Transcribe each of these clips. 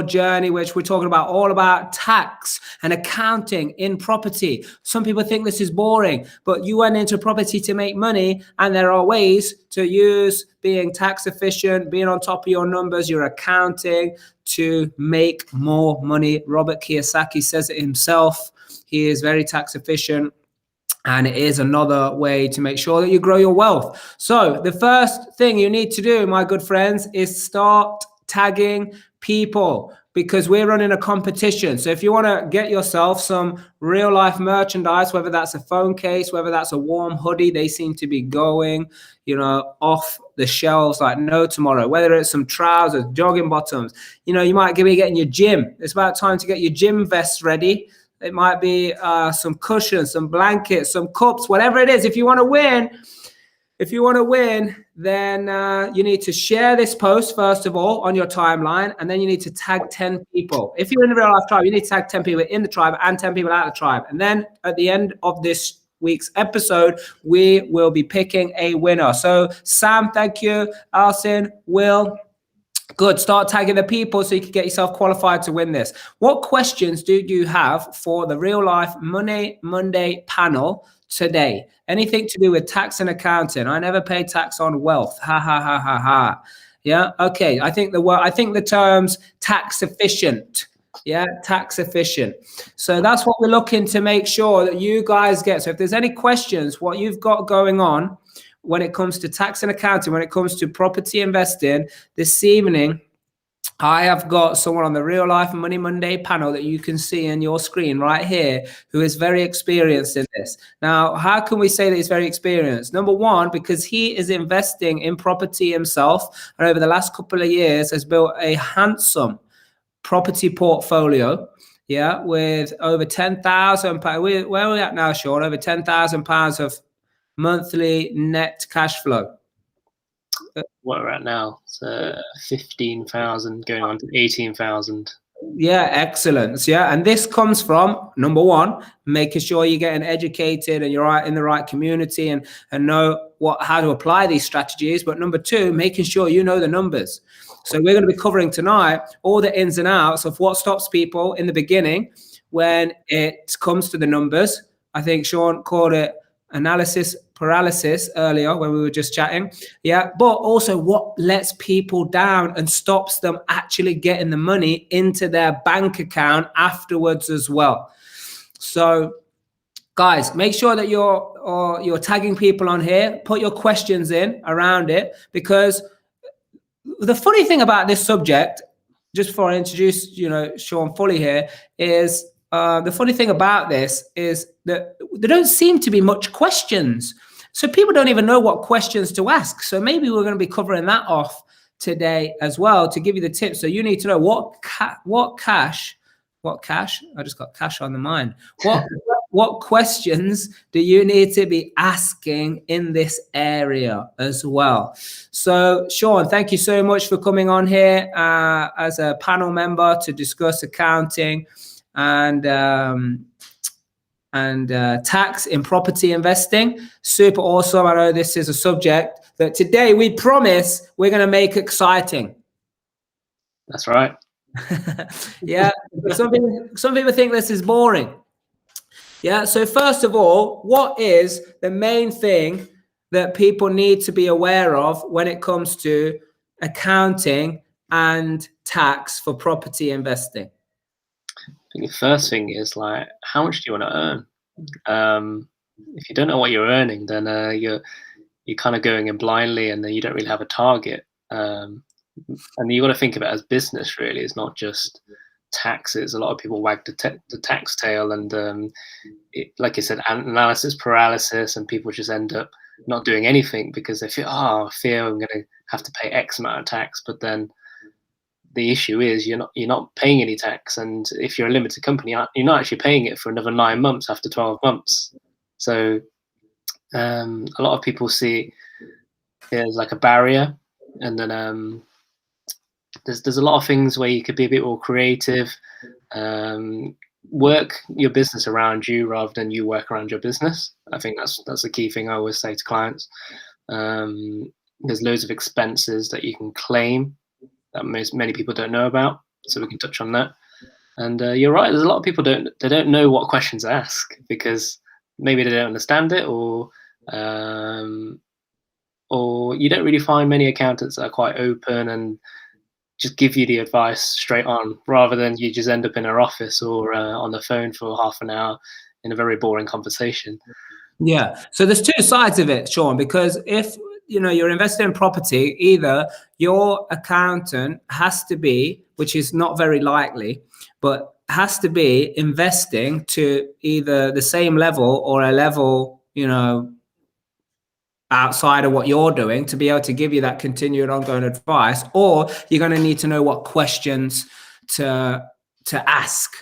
journey, which we're talking about all about tax and accounting in property. Some people think this is boring, but you went into property to make money, and there are ways to use being tax efficient, being on top of your numbers, your accounting, to make more money. Robert Kiyosaki says it himself. He is very tax efficient, and it is another way to make sure that you grow your wealth. So the first thing you need to do, my good friends, is start tagging people, because we're running a competition. So if you want to get yourself some real life merchandise, whether that's a phone case, whether that's a warm hoodie, they seem to be going, off the shelves like no tomorrow, whether it's some trousers, jogging bottoms, you might be getting your gym. It's about time to get your gym vest ready. It might be some cushions, some blankets, some cups, whatever it is. If you want to win, then you need to share this post, first of all, on your timeline, and then you need to tag 10 people. If you're in the real life tribe, you need to tag 10 people in the tribe and 10 people out of the tribe. And then at the end of this week's episode, we will be picking a winner. So Sam, thank you. Alison, Will, good. Start tagging the people so you can get yourself qualified to win this. What questions do you have for the Real Life Money Monday panel today? Anything to do with tax and accounting? I never pay tax on wealth. Ha ha ha ha ha. Yeah. Okay. I think the term's tax efficient. Yeah, tax efficient. So that's what we're looking to make sure that you guys get. So if there's any questions, what you've got going on when it comes to tax and accounting, when it comes to property investing, this evening, I have got someone on the Real Life Money Monday panel that you can see on your screen right here who is very experienced in this. Now, how can we say that he's very experienced? Number one, because he is investing in property himself, and over the last couple of years has built a handsome property portfolio, with over £10,000. Where are we at now, Sean? Over £10,000 of monthly net cash flow. What we're at now, so 15,000 going on to 18,000. Yeah, excellent. Yeah, and this comes from, number one, making sure you're getting educated and you're in the right community and know how to apply these strategies. But number two, making sure you know the numbers. So we're going to be covering tonight all the ins and outs of what stops people in the beginning when it comes to the numbers. I think Sean called it analysis paralysis earlier when we were just chatting. Yeah, but also what lets people down and stops them actually getting the money into their bank account afterwards as well. So guys, make sure that you're tagging people on here. Put your questions in around it, because the funny thing about this subject, just before I introduce Sean fully here, is the funny thing about this is that there don't seem to be much questions. So people don't even know what questions to ask. So maybe we're going to be covering that off today as well to give you the tips. So you need to know what cash? I just got cash on the mind. What questions do you need to be asking in this area as well? So Sean, thank you so much for coming on here as a panel member to discuss accounting and tax in property investing. Super awesome. I know this is a subject that today we promise we're going to make exciting. That's right. Yeah. Some people think this is boring. Yeah. So first of all, what is the main thing that people need to be aware of when it comes to accounting and tax for property investing? I think the first thing is how much do you want to earn? If you don't know what you're earning, then you're kind of going in blindly, and then you don't really have a target. And you got to think of it as business. Really, it's not just taxes. A lot of people wag the tax tail, and like you said, analysis paralysis, and people just end up not doing anything because they feel, I fear I'm going to have to pay X amount of tax, but then the issue is you're not paying any tax, and if you're a limited company, you're not actually paying it for another 9 months after 12 months. So a lot of people see there's like a barrier, and then there's a lot of things where you could be a bit more creative, work your business around you rather than you work around your business. I think that's the key thing I always say to clients. There's loads of expenses that you can claim that many people don't know about. so we can touch on that. And you're right. There's a lot of people don't know what questions to ask because maybe they don't understand it, um, or you don't really find many accountants that are quite open and just give you the advice straight on, rather than you just end up in our office or on the phone for half an hour in a very boring conversation. Yeah. So there's two sides of it, Sean, because if you're investing in property, either your accountant has to be, which is not very likely, but has to be investing to either the same level or a level, outside of what you're doing to be able to give you that continued ongoing advice, or you're going to need to know what questions to ask.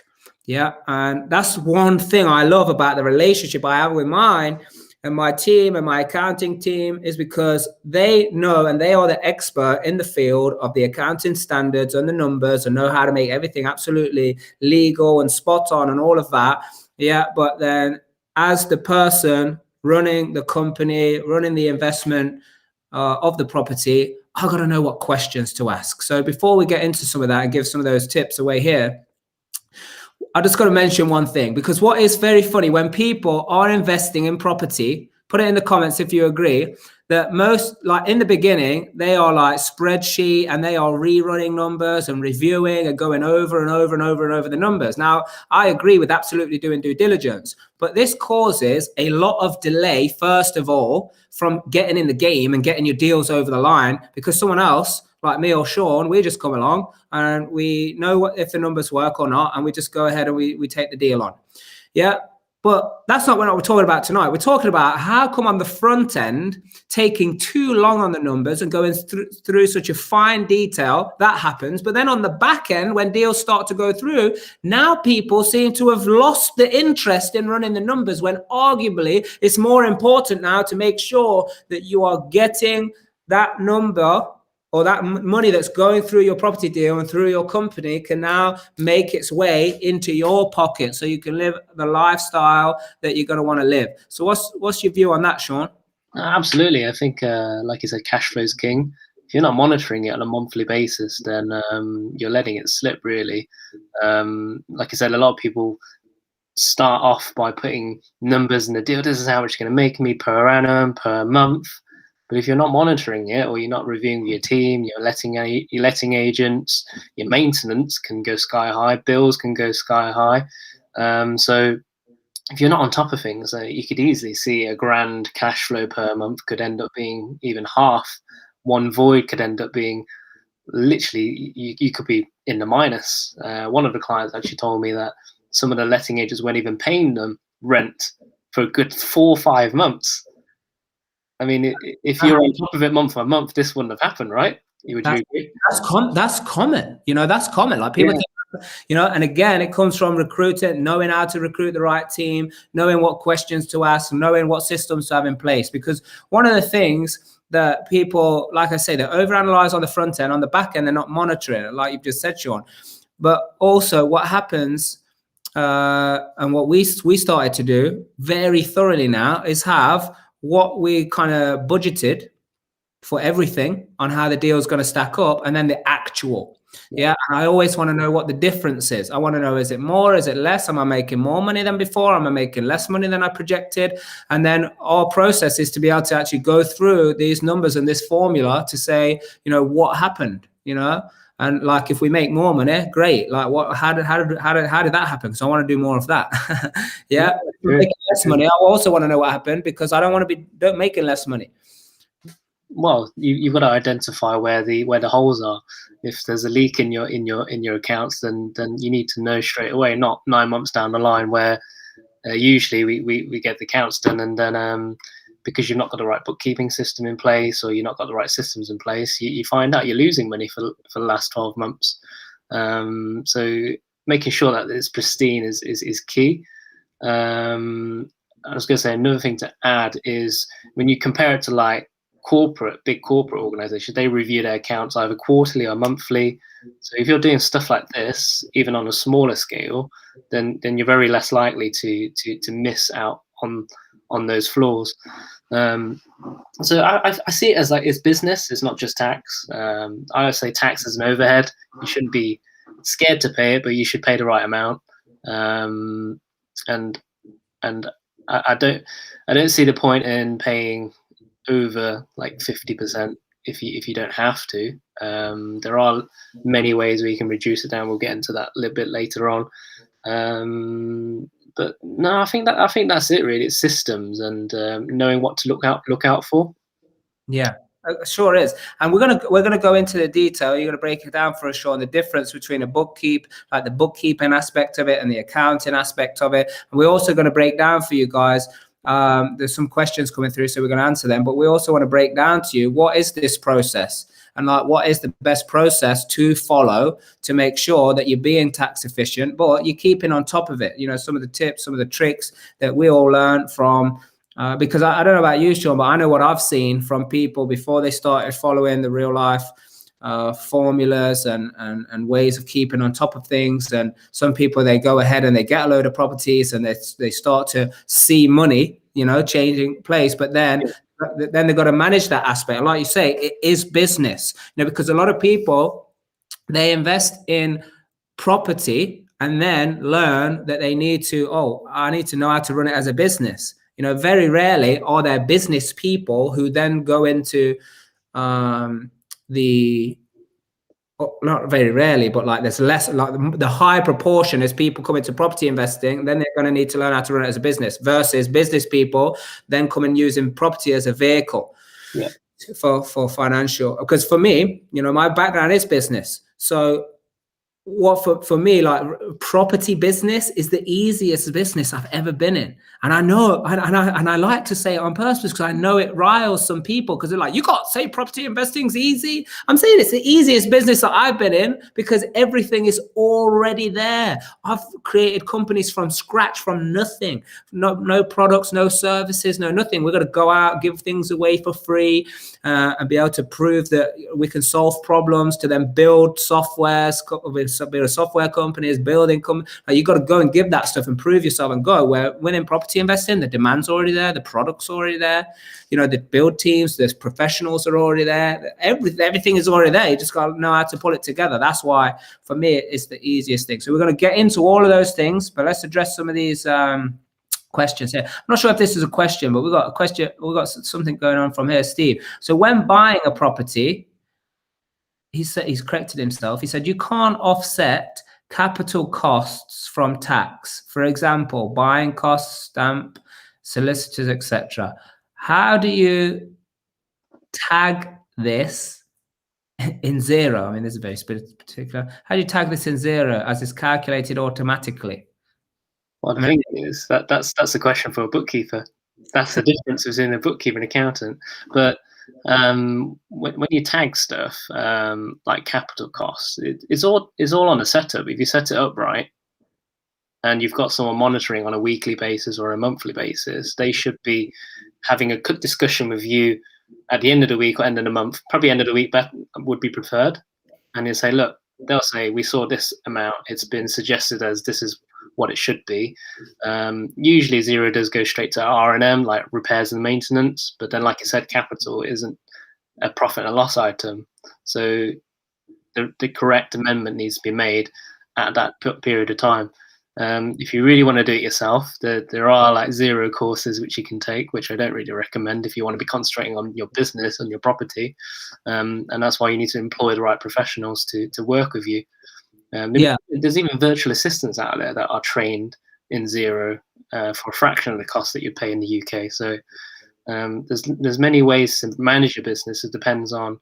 Yeah. And that's one thing I love about the relationship I have with mine and my team and my accounting team, is because they know and they are the expert in the field of the accounting standards and the numbers and know how to make everything absolutely legal and spot on and all of that. Yeah. But then as the person running the company, running the investment of the property, I've got to know what questions to ask. So before we get into some of that and give some of those tips away here, I just got to mention one thing, because what is very funny when people are investing in property, put it in the comments if you agree, that most, like in the beginning, they are like spreadsheet and they are rerunning numbers and reviewing and going over and over and over and over the numbers. Now, I agree with absolutely doing due diligence, but this causes a lot of delay, first of all, from getting in the game and getting your deals over the line, because someone else like me or Sean, we just come along and we know if the numbers work or not, and we just go ahead and we take the deal on. Yeah. But that's not what we're talking about tonight. We're talking about how come on the front end, taking too long on the numbers and going through such a fine detail, that happens. But then on the back end, when deals start to go through, now people seem to have lost the interest in running the numbers, when arguably it's more important now to make sure that you are getting that number, or that money that's going through your property deal and through your company can now make its way into your pocket, so you can live the lifestyle that you're going to want to live. So what's your view on that, Sean? Absolutely. I think, like you said, cash flow is king. If you're not monitoring it on a monthly basis, then you're letting it slip, really. Like I said, a lot of people start off by putting numbers in the deal. This is how much it's going to make me per annum, per month. But if you're not monitoring it, or you're not reviewing with your team, your letting agents, your maintenance can go sky high, bills can go sky high. So if you're not on top of things, you could easily see a grand cash flow per month could end up being even half. One void could end up being literally, you could be in the minus. One of the clients actually told me that some of the letting agents weren't even paying them rent for a good 4 or 5 months. I mean, if you're on top of it month by month, this wouldn't have happened, right? Would you agree? That's common. That's common. Like people think, and again, it comes from recruiting, knowing how to recruit the right team, knowing what questions to ask, knowing what systems to have in place. Because one of the things that people, like I say, they overanalyze on the front end, on the back end, they're not monitoring it, like you've just said, Sean. But also what happens, and what we started to do very thoroughly now, is have what we kind of budgeted for everything on how the deal is going to stack up, and then the actual. Yeah. And I always want to know what the difference is. I want to know, is it more? Is it less? Am I making more money than before? Am I making less money than I projected? And then our process is to be able to actually go through these numbers and this formula to say, what happened, and like, if we make more money, great. Like, how did that happen? Because I want to do more of that. Yeah. Making less money, I also want to know what happened, because I don't want to be making less money. Well, you've got to identify where the holes are. If there's a leak in your accounts, then you need to know straight away, not 9 months down the line, where usually we get the accounts done, and then because you've not got the right bookkeeping system in place, or you've not got the right systems in place, you find out you're losing money for the last 12 months. So making sure that it's pristine is key. I was going to say, another thing to add is, when you compare it to like big corporate organizations, they review their accounts either quarterly or monthly. So if you're doing stuff like this, even on a smaller scale, then you're very less likely to miss out on those flaws. So I see it as, like, it's business. It's not just tax. I would say tax is an overhead. You shouldn't be scared to pay it, but you should pay the right amount. Um, and and I don't see the point in paying over like 50% if you don't have to. There are many ways where you can reduce it down. We'll get into that a little bit later on. But no, I think that's it really. It's systems and knowing what to look out for. Yeah, sure is. And we're gonna go into the detail. You're gonna break it down for us, Sean, the difference between like the bookkeeping aspect of it and the accounting aspect of it. And we're also gonna break down for you guys. There's some questions coming through, so we're gonna answer them. But we also want to break down to you what is this process and like what is the best process to follow to make sure that you're being tax efficient, but you're keeping on top of it. You know, some of the tips, some of the tricks that we all learned from. Because I don't know about you, Sean, but I know what I've seen from people before they started following the real life formulas and ways of keeping on top of things. And some people, they go ahead and they get a load of properties and they start to see money, you know, changing place. But then they've got to manage that aspect. Like you say, it is business, you know, because a lot of people, they invest in property and then learn that they need to, oh, I need to know how to run it as a business. You know, very rarely are there business people who then go into not very rarely, but like there's less, like the high proportion is people come into property investing, then they're going to need to learn how to run it as a business, versus business people then come and using property as a vehicle for financial. Because for me, you know, my background is business. So what for me, like property business is the easiest business I've ever been in. And I know, and I like to say it on purpose because I know it riles some people because they're like, you can't say property investing's easy. I'm saying it's the easiest business that I've been in because everything is already there. I've created companies from scratch, from nothing, no products, no services, no nothing. We're going to go out, give things away for free, and be able to prove that we can solve problems, to then build softwares, build software companies, building companies. You got to go and give that stuff and prove yourself and go. Where winning property investing, the demand's already there, the product's already there, you know, the build teams, there's professionals are already there, everything is already there. You just got to know how to pull it together. That's why for me it's the easiest thing. So we're going to get into all of those things, but let's address some of these questions here. I'm not sure if this is a question, but we've got something going on from here, Steve. So when buying a property, he said, he's corrected himself. He said you can't offset capital costs from tax. For example, buying costs, stamp, solicitors, etc. How do you tag this in zero? I mean, this is very particular. How do you tag this in zero as it's calculated automatically? Well, the thing is that's a question for a bookkeeper. That's the difference between a bookkeeper and accountant. But when you tag stuff like capital costs, it's all on the setup. If you set it up right, and you've got someone monitoring on a weekly basis or a monthly basis, they should be having a good discussion with you at the end of the week or end of the month. Probably end of the week would be preferred. And you say, look, they'll say, we saw this amount. It's been suggested as this is what it should be. Usually zero does go straight to R&M, like repairs and maintenance. But then, like I said, capital isn't a profit and loss item. So the correct amendment needs to be made at that period of time. If you really want to do it yourself, there are like zero courses which you can take, which I don't really recommend if you want to be concentrating on your business and your property. And that's why you need to employ the right professionals to work with you. There's even virtual assistants out there that are trained in zero for a fraction of the cost that you pay in the UK. So there's many ways to manage your business. It depends on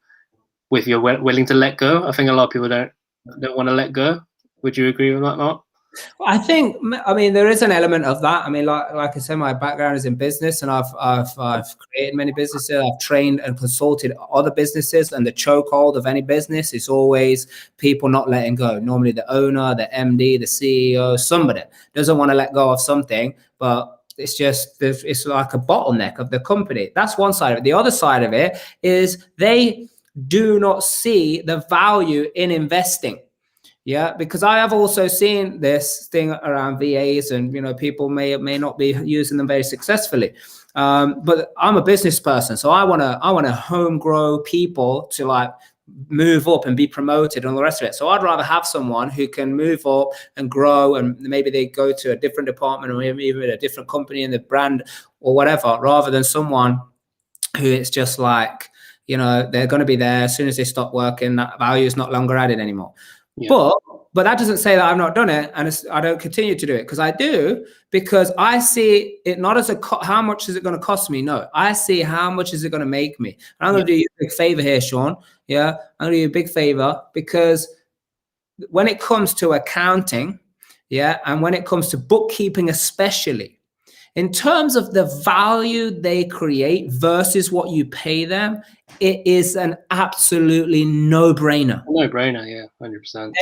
if you're willing to let go. I think a lot of people don't want to let go. Would you agree with that, Mark? I think, I mean, there is an element of that. I mean, like I said, my background is in business, and I've created many businesses. I've trained and consulted other businesses, and the chokehold of any business is always people not letting go. Normally, the owner, the MD, the CEO, somebody doesn't want to let go of something, but it's just it's like a bottleneck of the company. That's one side of it. The other side of it is they do not see the value in investing. Yeah, because I have also seen this thing around VAs, and you know, people may not be using them very successfully. But I'm a business person, so I wanna home grow people to like move up and be promoted and all the rest of it. So I'd rather have someone who can move up and grow, and maybe they go to a different department or even a different company in the brand or whatever, rather than someone who it's just like, they're going to be there as soon as they stop working, that value is not longer added anymore. Yeah. But that doesn't say that I've not done it and I don't continue to do it, because I do, because I see it not as how much is it going to cost me? No, I see how much is it going to make me. And I'm going to do you a big favor here, Sean. Yeah, I'm going to do you a big favor, because when it comes to accounting, and when it comes to bookkeeping especially, in terms of the value they create versus what you pay them, it is an absolutely no-brainer. No-brainer, yeah, 100%.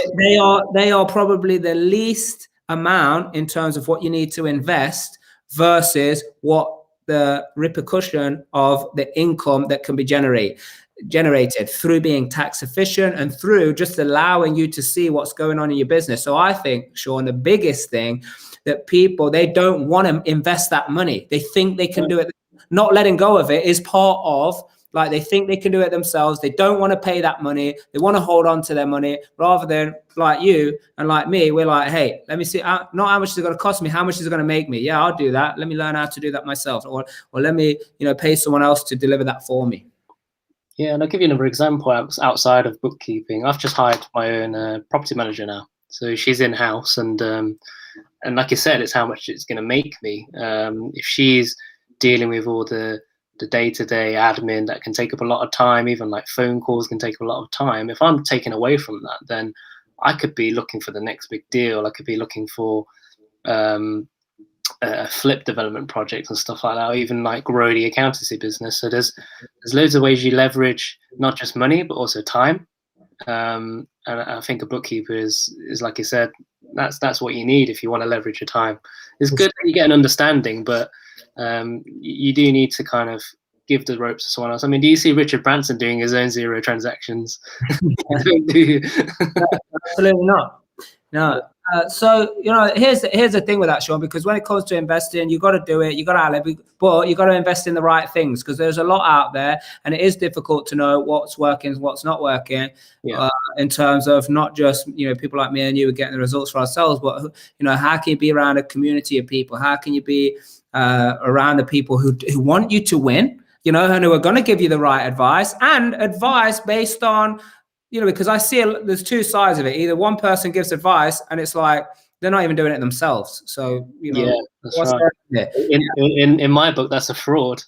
They are probably the least amount in terms of what you need to invest versus what the repercussion of the income that can be generated through being tax efficient and through just allowing you to see what's going on in your business. So I think, Sean, the biggest thing that people, they don't want to invest that money. They think they can do it. Not letting go of it is part of, like, they think they can do it themselves. They don't want to pay that money. They want to hold on to their money, rather than like you and like me. We're like, hey, let me see, not how much is it going to cost me, how much is it going to make me? Yeah, I'll do that. Let me learn how to do that myself. Or let me, pay someone else to deliver that for me. Yeah, and I'll give you another example outside of bookkeeping. I've just hired my own property manager now. So she's in-house, and like you said, it's how much it's going to make me. If she's dealing with all the day-to-day admin that can take up a lot of time, even like phone calls can take up a lot of time. If I'm taken away from that, then I could be looking for the next big deal. I could be looking for flip development projects and stuff like that, or even like grow the accountancy business. So there's loads of ways you leverage not just money but also time. And I think a bookkeeper is like you said, that's what you need if you want to leverage your time. It's good that you get an understanding, but you do need to kind of give the ropes to someone else. I mean, do you see Richard Branson doing his own zero transactions? Do you? No, absolutely not. No. So here's the thing with that, Sean, because when it comes to investing, you got to do it, you got to but you got to invest in the right things, because there's a lot out there, and it is difficult to know what's working, what's not working. In terms of not just people like me and you are getting the results for ourselves, but how can you be around a community of people? How can you be around the people who want you to win, and who are going to give you the right advice, and advice based on because I see there's two sides of it. Either one person gives advice and it's like they're not even doing it themselves. So yeah, that's right. In my book, that's a fraud.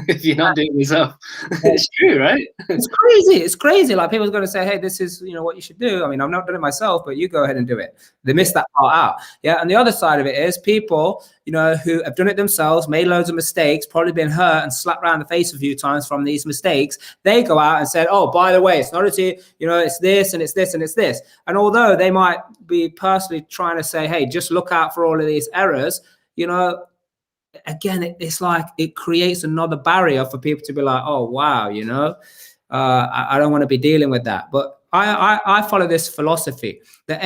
If you're not doing it yourself, it's true, right? It's crazy. Like, people's going to say, hey, this is what you should do. I mean, I've not done it myself, but you go ahead and do it. They miss that part out. Yeah, and the other side of it is people who have done it themselves, made loads of mistakes, probably been hurt and slapped around the face a few times from these mistakes. They go out and said, oh, by the way, it's not it's this and it's this and it's this. And although they might be personally trying to say, hey, just look out for all of these errors, again, it's like it creates another barrier for people to be like, oh, wow, I don't want to be dealing with that. But I follow this philosophy that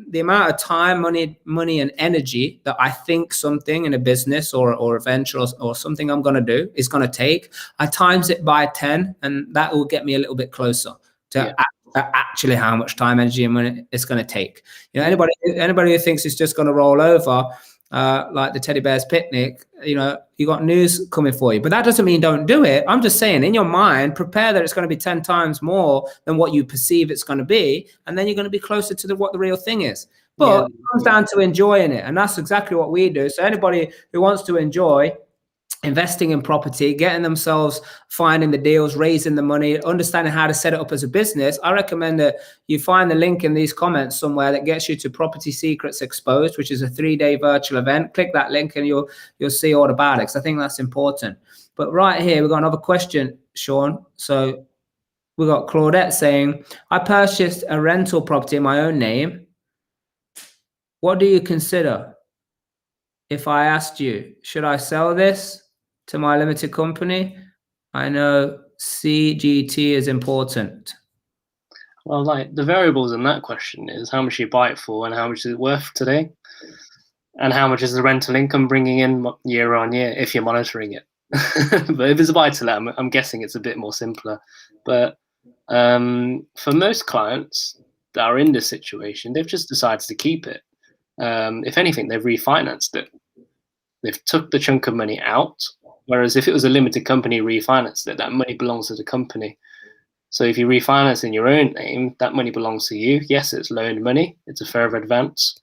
the amount of time, money and energy that I think something in a business or a venture or something I'm going to do is going to take, I times it by 10, and that will get me a little bit closer to actually how much time, energy and money it's going to take. Anybody who thinks it's just going to roll over like the teddy bear's picnic, you got news coming for you. But that doesn't mean don't do it. I'm just saying, in your mind, prepare that it's going to be 10 times more than what you perceive it's going to be, and then you're going to be closer to what the real thing is. But it comes down to enjoying it, and that's exactly what we do. So anybody who wants to enjoy investing in property, getting themselves, finding the deals, raising the money, understanding how to set it up as a business, I recommend that you find the link in these comments somewhere that gets you to Property Secrets Exposed, which is a 3-day virtual event. Click that link and you'll see all about it, because I think that's important. But right here, we've got another question, Sean. So we've got Claudette saying, I purchased a rental property in my own name. What do you consider? If I asked you, should I sell this to my limited company? I know CGT is important. Well, like, the variables in that question is how much you buy it for and how much is it worth today, and how much is the rental income bringing in year on year if you're monitoring it. But if it's a buy to let, I'm guessing it's a bit more simpler. But For most clients that are in this situation, they've just decided to keep it. If anything, they've refinanced it. They've took the chunk of money out, whereas if it was a limited company refinanced it, that money belongs to the company. So if you refinance in your own name, that money belongs to you. Yes, it's loaned money, it's a further advance,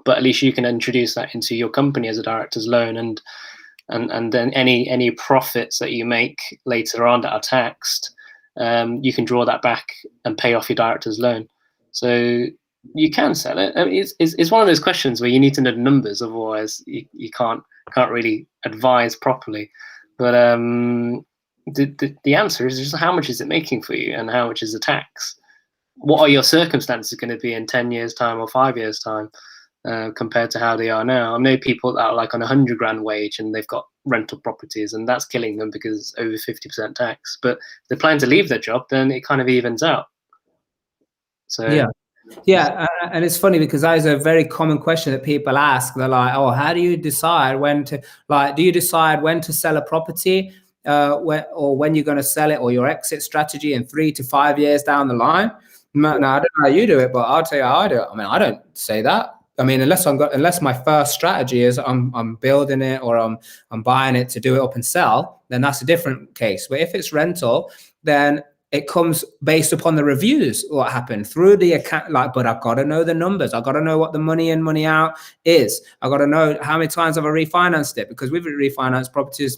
but at least you can introduce that into your company as a director's loan, and then any profits that you make later on that are taxed, you can draw that back and pay off your director's loan. So you can sell it. I mean, it's one of those questions where you need to know the numbers, otherwise you can't really advise properly. But the answer is just how much is it making for you, and how much is the tax? What are your circumstances going to be in 10 years' time or 5 years' time, compared to how they are now? I know people that are like on $100,000 wage and they've got rental properties, and that's killing them because it's over 50% tax. But if they plan to leave their job, then it kind of evens out. So yeah, and it's funny because that is a very common question that people ask. They're like, "Oh, how do you decide when to do you decide when to sell a property, when you're going to sell it, or your exit strategy in 3 to 5 years down the line?" Now, I don't know how you do it, but I'll tell you how I do it. I mean, I don't say that. I mean, unless my first strategy is I'm building it, or I'm buying it to do it up and sell, then that's a different case. But if it's rental, then it comes based upon the reviews, what happened through the account. But I've got to know the numbers. I've got to know what the money in, money out is. I've got to know how many times have I refinanced it, because we've refinanced properties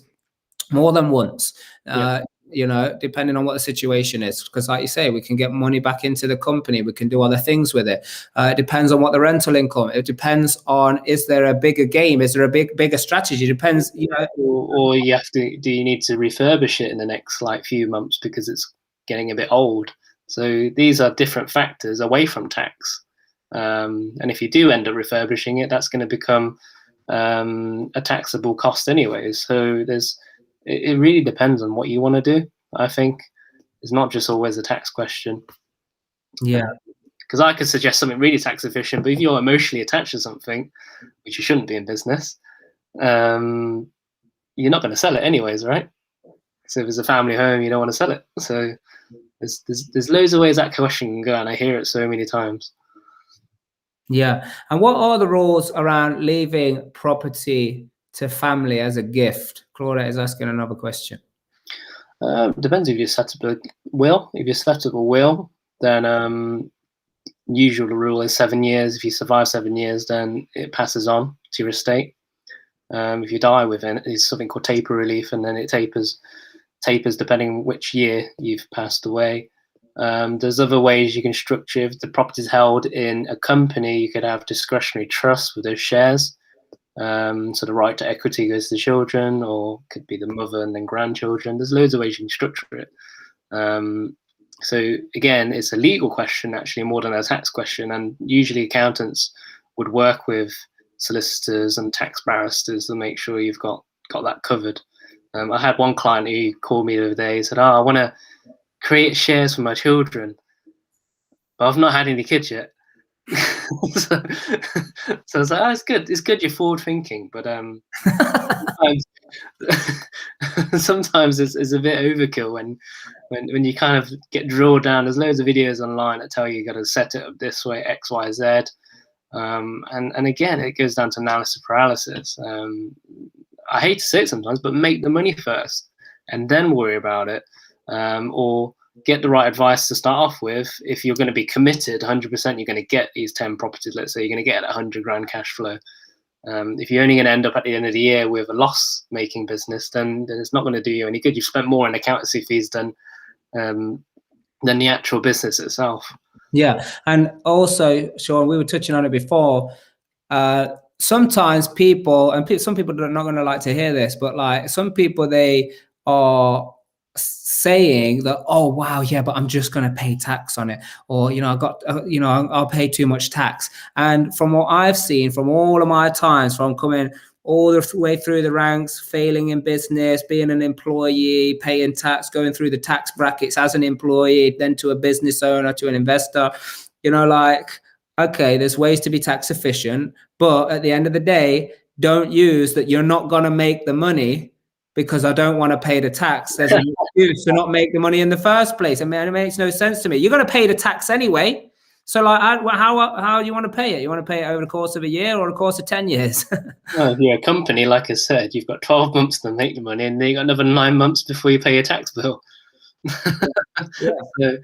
more than once. Depending on what the situation is, because like you say, we can get money back into the company, we can do other things with it. It depends on what the rental income, it depends on, is there a bigger game, is there a bigger strategy? It depends, or you have to, do you need to refurbish it in the next few months because it's getting a bit old? So these are different factors away from tax, and if you do end up refurbishing it, that's going to become a taxable cost anyways. So it really depends on what you want to do. I think it's not just always a tax question. Yeah. Because I could suggest something really tax efficient, but if you're emotionally attached to something, which you shouldn't be in business, you're not going to sell it anyways, right? So if it's a family home, you don't want to sell it. So there's loads of ways that question can go, and I hear it so many times. Yeah. And what are the rules around leaving property to family as a gift? Claudia is asking another question. Depends if you set up a will. If you set up a will, then usual rule is 7 years. If you survive 7 years, then it passes on to your estate. If you die within it, it's something called taper relief, and then it tapers depending on which year you've passed away. There's other ways you can structure. If the property is held in a company, you could have discretionary trusts with those shares. So the right to equity goes to the children, or could be the mother and then grandchildren. There's loads of ways you can structure it. So again, it's a legal question actually more than a tax question, and usually accountants would work with solicitors and tax barristers to make sure you've got that covered. I had one client who called me the other day and said, "Oh, I want to create shares for my children, but I've not had any kids yet." so I was like, "Oh, it's good. It's good you're forward thinking, but sometimes it's a bit overkill when you kind of get drilled down. There's loads of videos online that tell you got to set it up this way, X, Y, Z, and again, it goes down to analysis paralysis. I hate to say it sometimes, but make the money first and then worry about it, or get the right advice to start off with. If you're going to be committed 100%, you're going to get these 10 properties. Let's say you're going to get $100,000 cash flow. If you're only going to end up at the end of the year with a loss-making business, then it's not going to do you any good. You've spent more on accountancy fees than the actual business itself. Yeah, and also, Sean, we were touching on it before. Sometimes people, and some people are not going to like to hear this, but some people, they are saying that, "Oh wow, yeah, but I'm just going to pay tax on it," or I got I'll pay too much tax. And from what I've seen from all of my times, from coming all the way through the ranks, failing in business, being an employee, paying tax, going through the tax brackets as an employee, then to a business owner, to an investor, okay, there's ways to be tax efficient, but at the end of the day, don't use that you're not going to make the money because I don't want to pay the tax. There's an excuse to not make the money in the first place. I mean, it makes no sense to me. You're going to pay the tax anyway. So, like, how do you want to pay it? You want to pay it over the course of a year or the course of 10 years? Well, if you're a company, like I said, you've got 12 months to make the money, and then you got another 9 months before you pay your tax bill. Yeah.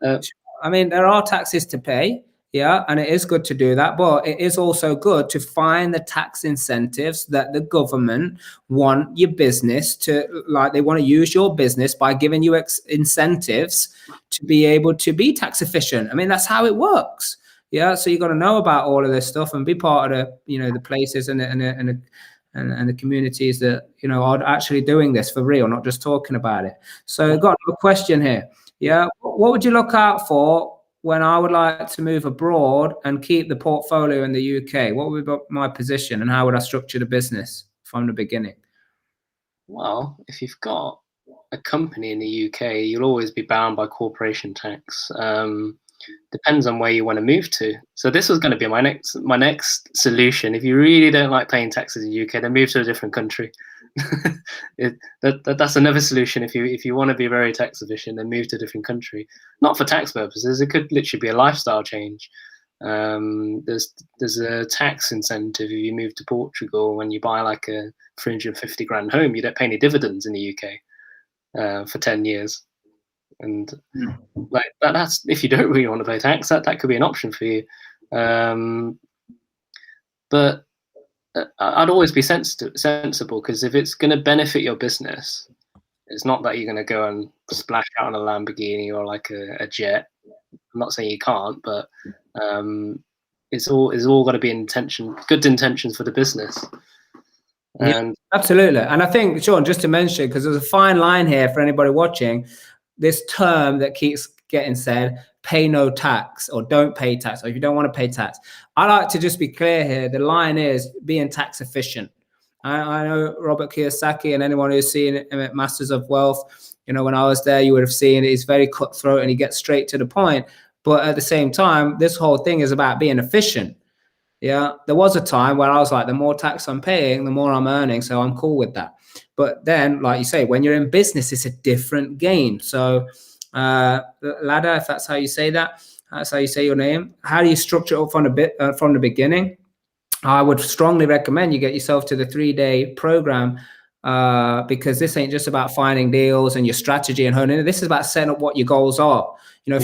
So, I mean, there are taxes to pay, yeah, and it is good to do that, but it is also good to find the tax incentives that the government want your business to, like, they want to use your business by giving you incentives to be able to be tax efficient. I mean, that's how it works. Yeah, so you got to know about all of this stuff and be part of the, you know, the places and the communities that, you know, are actually doing this for real, not just talking about it. So I've got a question here. Yeah, what would you look out for when I would like to move abroad and keep the portfolio in the UK? What would be my position and how would I structure the business from the beginning? well, if you've got a company in the UK, you'll always be bound by corporation tax. Depends on where you want to move to. So this was going to be my next solution. If you really don't like paying taxes in the UK, then move to a different country. That's another solution. If you want to be very tax efficient, then move to a different country. Not for tax purposes. It could literally be a lifestyle change. There's a tax incentive if you move to Portugal. When you buy like a 350 grand home, you don't pay any dividends in the UK for 10 years. And like that's if you don't really want to pay tax, that could be an option for you. But I'd always be sensible, because if it's going to benefit your business, it's not that you're going to go and splash out on a Lamborghini or like a jet. I'm not saying you can't, but it's all got to be good intentions for the business. And yeah, absolutely. And I think, Sean, just to mention, because there's a fine line here for anybody watching, this term that keeps getting said, pay no tax or don't pay tax, or if you don't want to pay tax. I like to just be clear here. The line is being tax efficient. I know Robert Kiyosaki, and anyone who's seen him at Masters of Wealth, you know, when I was there, you would have seen he's very cutthroat and he gets straight to the point. But at the same time, this whole thing is about being efficient. Yeah, there was a time where I was like, the more tax I'm paying, the more I'm earning, so I'm cool with that. But then, like you say, when you're in business, it's a different game. So, Lada, if that's how you say that, that's how you say your name. How do you structure it up from the beginning? I would strongly recommend you get yourself to the 3-day program, because this ain't just about finding deals and your strategy and honing it. This is about setting up what your goals are. You know,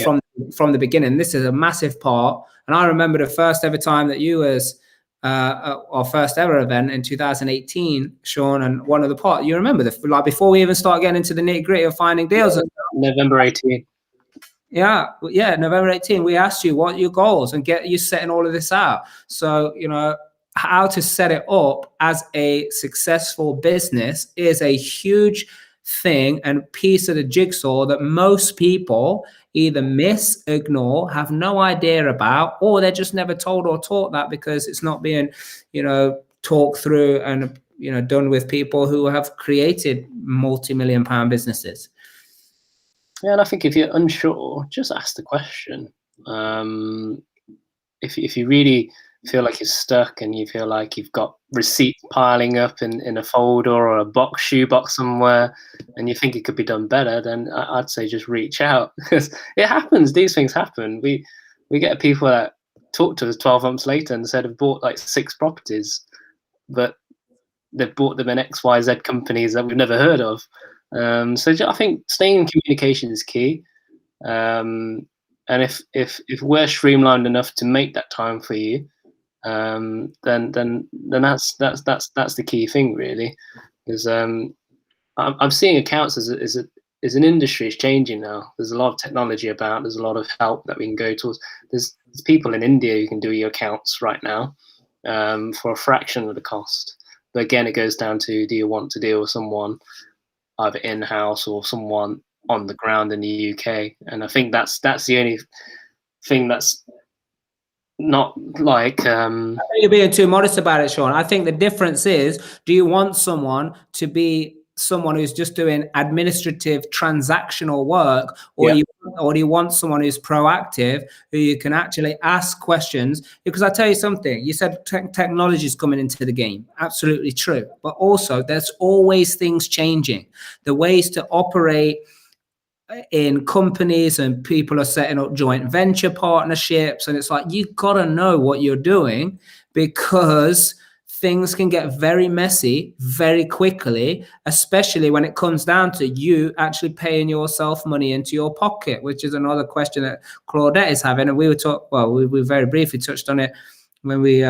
from the beginning. This is a massive part. And I remember the first ever time that you was our first ever event in 2018, Sean, and one of the part. You remember like before we even start getting into the nitty gritty of finding deals. November 18. Yeah, November 18. We asked you what are your goals and get you setting all of this out. So, you know, how to set it up as a successful business is a huge thing and piece of the jigsaw that most people either miss, ignore, have no idea about, or they're just never told or taught that because it's not being, you know, talked through and, you know, done with people who have created multi-million-pound businesses. Yeah, and I think if you're unsure, just ask the question. If you really feel like you're stuck and you feel like you've got receipts piling up in a folder or a shoebox somewhere, and you think it could be done better, then I'd say just reach out, because it happens. These things happen. We get people that talk to us 12 months later and said have bought like 6 properties, but they've bought them in XYZ companies that we've never heard of. So I think staying in communication is key. And if we're streamlined enough to make that time for you, then that's the key thing, really. Because I'm seeing accounts as an industry is changing now. There's a lot of technology about. There's a lot of help that we can go towards. There's people in India who can do your accounts right now for a fraction of the cost. But again, it goes down to, do you want to deal with someone either in-house or someone on the ground in the UK? And I think that's the only thing that's not like I think you're being too modest about it, Sean. I think the difference is, do you want someone to be someone who's just doing administrative transactional work, or Yeah. do you want someone who's proactive, who you can actually ask questions? Because I tell you something, you said technology is coming into the game. Absolutely true. But also there's always things changing. The ways to operate in companies, and people are setting up joint venture partnerships, and it's like, you got to know what you're doing, because things can get very messy very quickly, especially when it comes down to you actually paying yourself money into your pocket, which is another question that Claudette is having. And we were we very briefly touched on it when we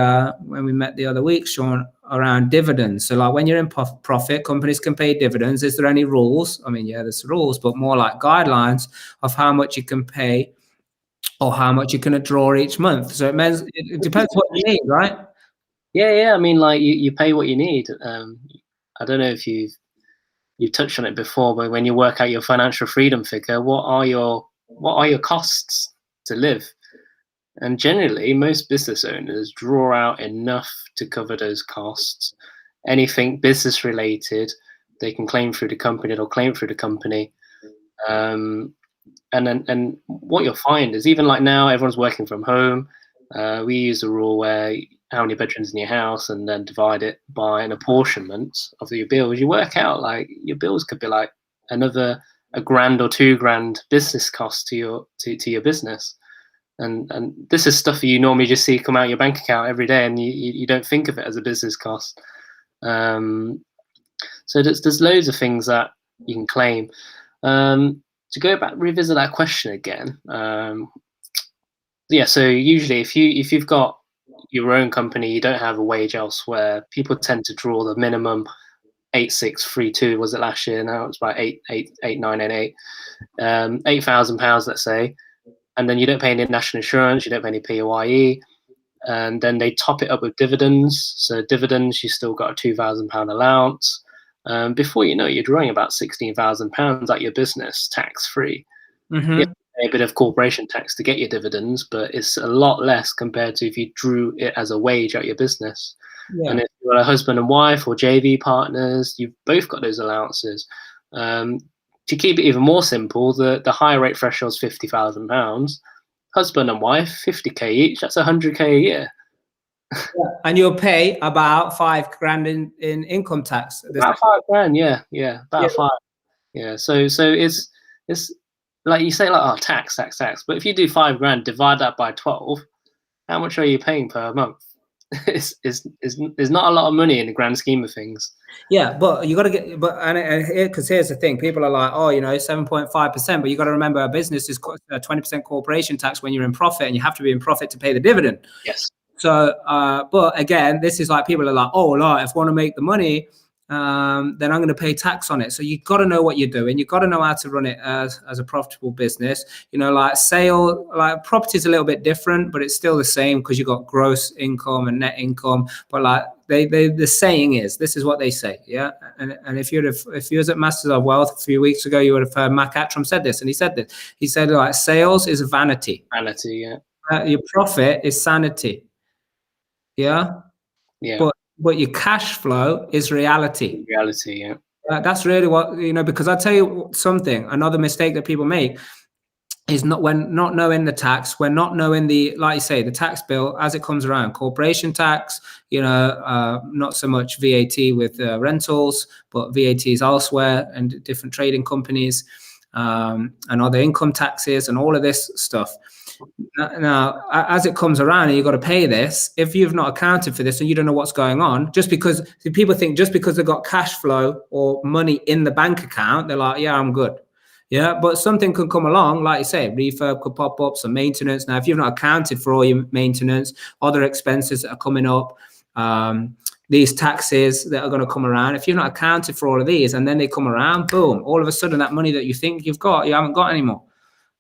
met the other week, Sean, around dividends. So like, when you're in profit, companies can pay dividends. Is there any rules? I mean, yeah, there's rules, but more like guidelines of how much you can pay or how much you can draw each month. So it depends what you need, right? Yeah. I mean, like, you pay what you need. I don't know if you've touched on it before, but when you work out your financial freedom figure, what are your costs to live? And generally, most business owners draw out enough to cover those costs. Anything business related, they can claim through the company. They'll claim through the company. And what you'll find is, even like now, everyone's working from home. We use a rule where how many bedrooms in your house, and then divide it by an apportionment of your bills. You work out, like, your bills could be like another $1,000 or $2,000 business cost to your business. And this is stuff you normally just see come out of your bank account every day, and you don't think of it as a business cost. So there's loads of things that you can claim. To go back, revisit that question again. Yeah, so usually if you've got your own company, you don't have a wage elsewhere, people tend to draw the minimum 8632, was it last year? Now it's about 8988, £8,000, let's say. And then you don't pay any national insurance, you don't pay any PAYE, and then they top it up with dividends. So dividends, you still got a £2,000 allowance. Before you know it, you're drawing about £16,000 at your business, tax free. Mm-hmm. You have to pay a bit of corporation tax to get your dividends, but it's a lot less compared to if you drew it as a wage at your business. Yeah. And if you're a husband and wife or JV partners, you've both got those allowances. To keep it even more simple, the higher rate threshold is £50,000. Husband and wife, 50k each. That's 100k a year. Yeah. And you'll pay about £5,000 in income tax. About £5,000, yeah, about five. Yeah, so it's like you say, like, oh, tax. But if you do £5,000, divide that by 12, how much are you paying per month? It's not a lot of money in the grand scheme of things. Yeah, but you got to get, because here's the thing, people are like, oh, 7.5%, but you got to remember, a business is 20% corporation tax when you're in profit, and you have to be in profit to pay the dividend. Yes. So, but again, this is like, people are like, oh, like, if I want to make the money, then I'm going to pay tax on it. So you got to know what you're doing. You got to know how to run it as a profitable business. Like property is a little bit different, but it's still the same, because you got gross income and net income. But like the saying is, this is what they say, yeah. And if you was at Masters of Wealth a few weeks ago, you would have heard Mac Attram said this, and he said this. He said, like, sales is vanity. Vanity, yeah. Your profit is sanity. Yeah. But your cash flow is reality. Reality, yeah. That's really what, because I tell you something, another mistake that people make is when not knowing the tax, when not knowing like you say, the tax bill as it comes around, corporation tax, not so much VAT with rentals, but VAT is elsewhere and different trading companies, and other income taxes and all of this stuff. Now, as it comes around and you've got to pay this, if you've not accounted for this and you don't know what's going on, just because people think just because they've got cash flow or money in the bank account, they're like, yeah, I'm good. Yeah, but something could come along, like you say, refurb could pop up, some maintenance. Now, if you've not accounted for all your maintenance, other expenses that are coming up, these taxes that are going to come around, if you've not accounted for all of these and then they come around, boom, all of a sudden that money that you think you've got, you haven't got anymore.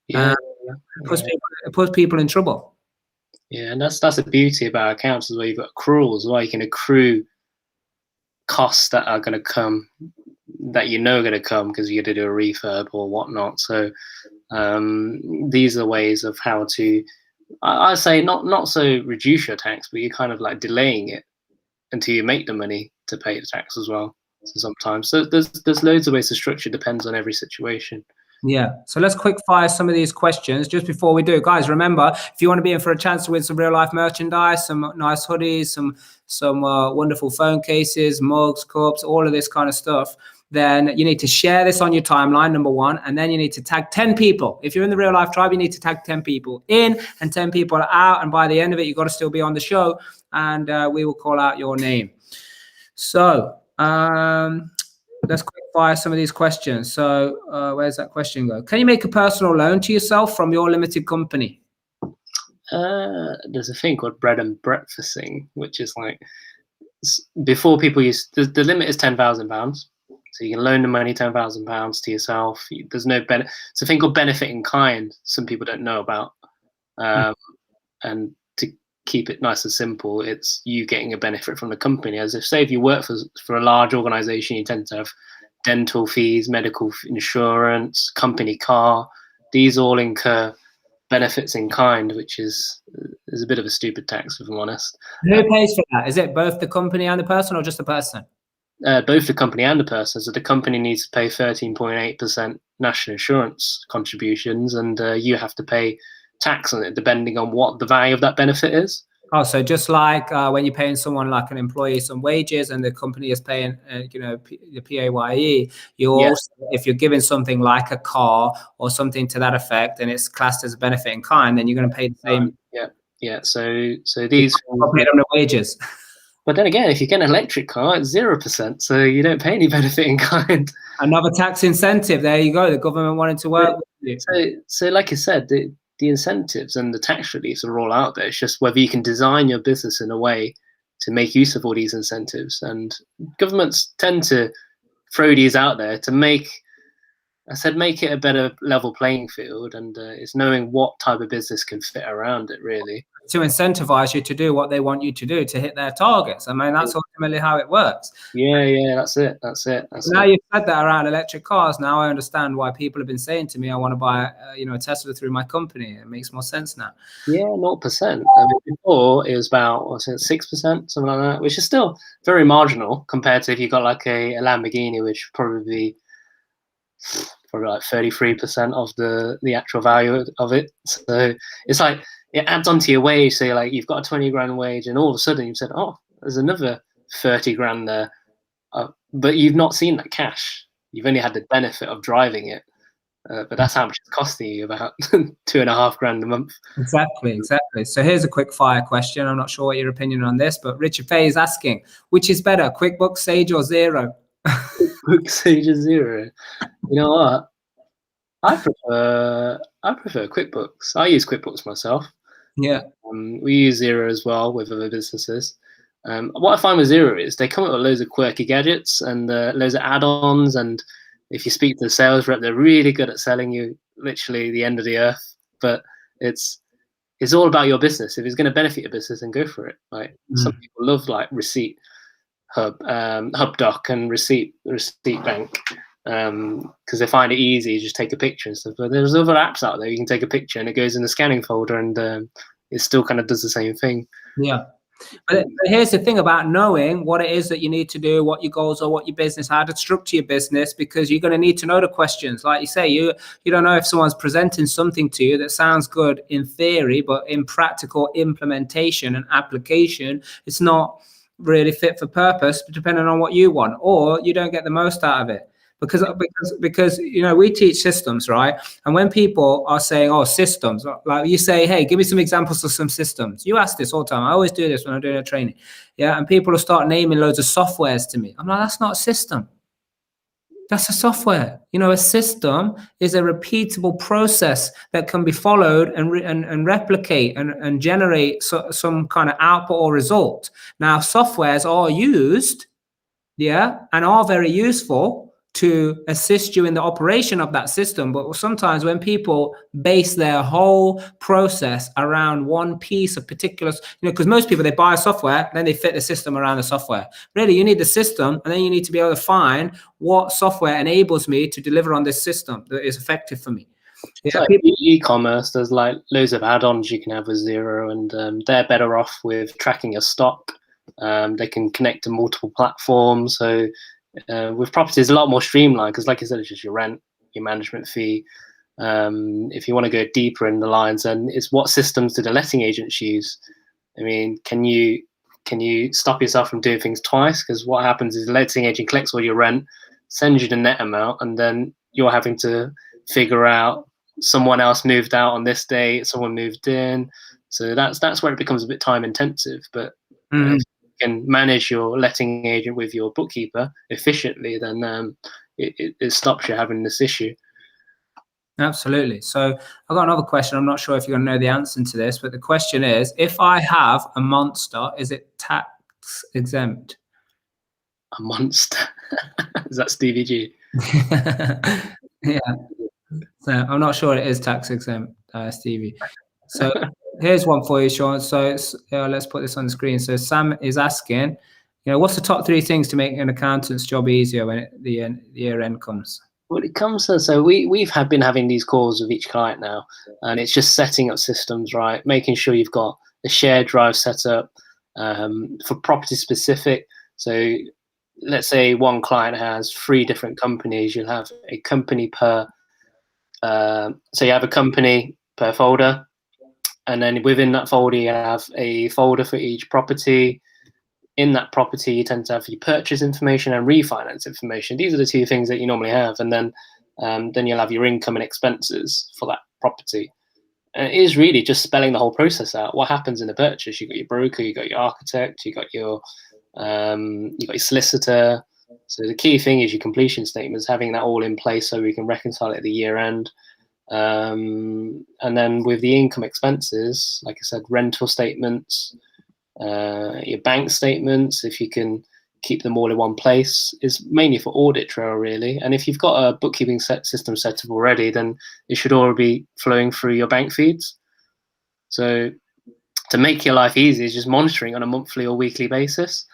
It puts people in trouble. Yeah, and that's the beauty about accounts as well. You've got accruals as well. You can accrue costs that are going to come, that are going to come because you're going to do a refurb or whatnot. So these are ways of how to, I say, not so reduce your tax, but you're kind of like delaying it until you make the money to pay the tax as well. So sometimes, so there's loads of ways to structure. Depends on every situation. Yeah. So let's quick fire some of these questions just before we do. Guys, remember, if you want to be in for a chance to win some real life merchandise, some nice hoodies, some wonderful phone cases, mugs, cups, all of this kind of stuff, then you need to share this on your timeline, number one, and then you need to tag 10 people. If you're in the real life tribe, you need to tag 10 people in and 10 people out. And by the end of it, you've got to still be on the show, and we will call out your name. So let's quick fire some of these questions. So where's that question go? Can you make a personal loan to yourself from your limited company? There's a thing called bread and breakfasting, which is like, before people used, the limit is £10,000. So you can loan the money, £10,000 to yourself. There's no benefit. It's a thing called benefit in kind. Some people don't know about. And to keep it nice and simple, it's you getting a benefit from the company. As if, say, if you work for a large organization, you tend to have dental fees, medical insurance, company car. These all incur benefits in kind, which is a bit of a stupid tax, if I'm honest. Who pays for that? Is it both the company and the person, or just the person? Both the company and the person. So the company needs to pay 13.8% national insurance contributions, and you have to pay tax on it depending on what the value of that benefit is. Oh, so just like when you're paying someone like an employee some wages and the company is paying, the PAYE, you also, if you're giving something like a car or something to that effect, and it's classed as a benefit in kind, then you're going to pay the same. Yeah. So these paid on the wages. But then again, if you get an electric car, it's 0%, so you don't pay any benefit in kind. Another tax incentive. There you go. The government wanted to work with you. So like I said, the incentives and the tax reliefs are all out there. It's just whether you can design your business in a way to make use of all these incentives. And governments tend to throw these out there to make it a better level playing field. And it's knowing what type of business can fit around it, really. To incentivize you to do what they want you to do to hit their targets. I mean, that's ultimately how it works. Yeah, that's it. Now you've said that around electric cars. Now I understand why people have been saying to me, I want to buy, a Tesla through my company. It makes more sense now. Yeah, 0%. I mean, before it was about 6%, something like that, which is still very marginal compared to if you got like a Lamborghini, which probably like 33% of the actual value of it. So it's like it adds onto your wage. So like you've got a 20 grand wage, and all of a sudden you've said, oh, there's another 30 grand there, but you've not seen that cash. You've only had the benefit of driving it. But that's how much it's costing you, about £2.5 grand a month. Exactly. So here's a quick fire question. I'm not sure what your opinion on this, but Richard Fay is asking, which is better, QuickBooks, Sage, or Xero? QuickBooks, Sage, or Xero? You know what? I prefer QuickBooks. I use QuickBooks myself. Yeah. We use Xero as well with other businesses. What I find with Xero is they come up with loads of quirky gadgets and loads of add-ons, and if you speak to the sales rep, they're really good at selling you literally the end of the earth. But it's all about your business. If it's going to benefit your business, then go for it. Like some people love like Receipt Hub, HubDoc, and Receipt Bank, because they find it easy. You just take a picture and stuff. But there's other apps out there you can take a picture and it goes in the scanning folder, and it still kind of does the same thing. Yeah. But here's the thing about knowing what it is that you need to do, what your goals are, what your business, how to structure your business, because you're going to need to know the questions. Like you say, you don't know if someone's presenting something to you that sounds good in theory, but in practical implementation and application, it's not really fit for purpose, depending on what you want, or you don't get the most out of it. Because we teach systems, right? And when people are saying, oh, systems, like you say, hey, give me some examples of some systems. You ask this all the time. I always do this when I'm doing a training. Yeah. And people will start naming loads of softwares to me. I'm like, that's not a system. That's a software. A system is a repeatable process that can be followed and replicate and generate some kind of output or result. Now, softwares are used, and are very useful to assist you in the operation of that system. But sometimes when people base their whole process around one piece of particular, because most people, they buy a software, then they fit the system around the software. Really, you need the system, and then you need to be able to find what software enables me to deliver on this system that is effective for me. Like e-commerce, there's like loads of add-ons you can have with Xero, and they're better off with tracking your stock. They can connect to multiple platforms, so With property, it's a lot more streamlined because, like I said, it's just your rent, your management fee. If you want to go deeper in the lines, then it's what systems do the letting agents use? I mean, can you stop yourself from doing things twice? Because what happens is the letting agent collects all your rent, sends you the net amount, and then you're having to figure out someone else moved out on this date, someone moved in. So that's where it becomes a bit time intensive. But if you can manage your letting agent with your bookkeeper efficiently, then it stops you having this issue. Absolutely. So I've got another question. I'm not sure if you're going to know the answer to this, but the question is, if I have a monster, is it tax exempt? A monster. Is that Stevie G? Yeah. So I'm not sure it is tax exempt, Stevie. So here's one for you, Sean. So let's put this on the screen. So Sam is asking, what's the top 3 things to make an accountant's job easier when the year end comes? When it comes to, so we've been having these calls with each client now, and it's just setting up systems, right? Making sure you've got a shared drive set up for property specific. So let's say one client has 3 different companies. You'll have a company per, so you have a company per folder, and then within that folder you have a folder for each property. In that property, you tend to have your purchase information and refinance information. These are the 2 things that you normally have, and then you'll have your income and expenses for that property. And it is really just spelling the whole process out. What happens in the purchase? You got your broker, you got your architect, you got your solicitor. So the key thing is your completion statements, having that all in place so we can reconcile it at the year end. And then with the income expenses, like I said, rental statements. Your bank statements, if you can keep them all in one place, is mainly for audit trail, really. And if you've got a bookkeeping system set up already, then it should all be flowing through your bank feeds. So to make your life easy is just monitoring on a monthly or weekly basis,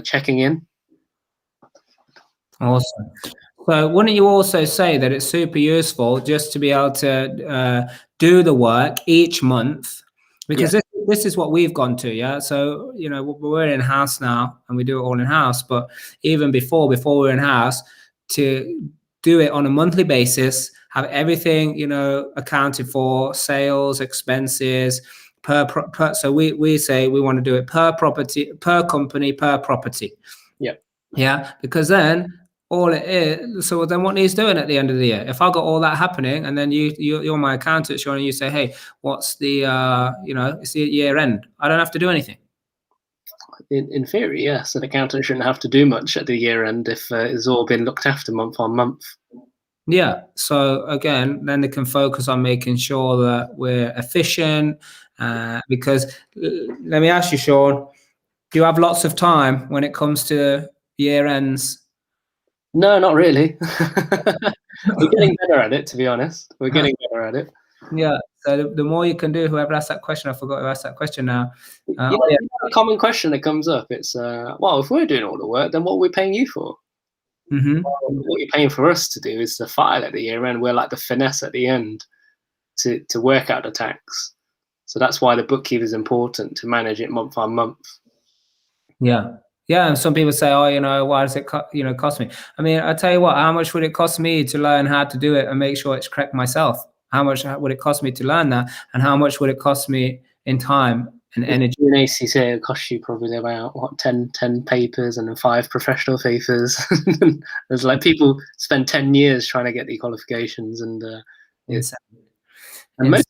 checking in. Awesome. So wouldn't you also say that it's super useful just to be able to do the work each month? Because this is what we've gone to, yeah. So we're in house now, and we do it all in house. But even before we're in house, to do it on a monthly basis, have everything accounted for, sales, expenses, per so we say we want to do it per property, per company, per property. Yeah, because then all it is. So then what needs doing at the end of the year? If I got all that happening, and then you're my accountant, Sean, and you say, hey, what's the it's the year end, I don't have to do anything. In theory, yes, an accountant shouldn't have to do much at the year end if it's all been looked after month on month. Yeah. So again, then they can focus on making sure that we're efficient. Because let me ask you, Sean, do you have lots of time when it comes to year ends? No, not really. We're getting better at it, to be honest. We're getting better at it. Yeah. So the more you can do, whoever asked that question, I forgot who asked that question now. A common question that comes up, it's, well, if we're doing all the work, then what are we paying you for? What you're paying for us to do is the file at the year end. We're like the finesse at the end to work out the tax. So that's why the bookkeeper is important, to manage it month on month. Yeah. Yeah, and some people say, oh, why does it cost me? I mean, I tell you what, how much would it cost me to learn how to do it and make sure it's correct myself? How much would it cost me to learn that? And how much would it cost me in time and energy? In ACCA, it costs you probably about 10 papers and then 5 professional papers. There's like people spend 10 years trying to get the qualifications, and most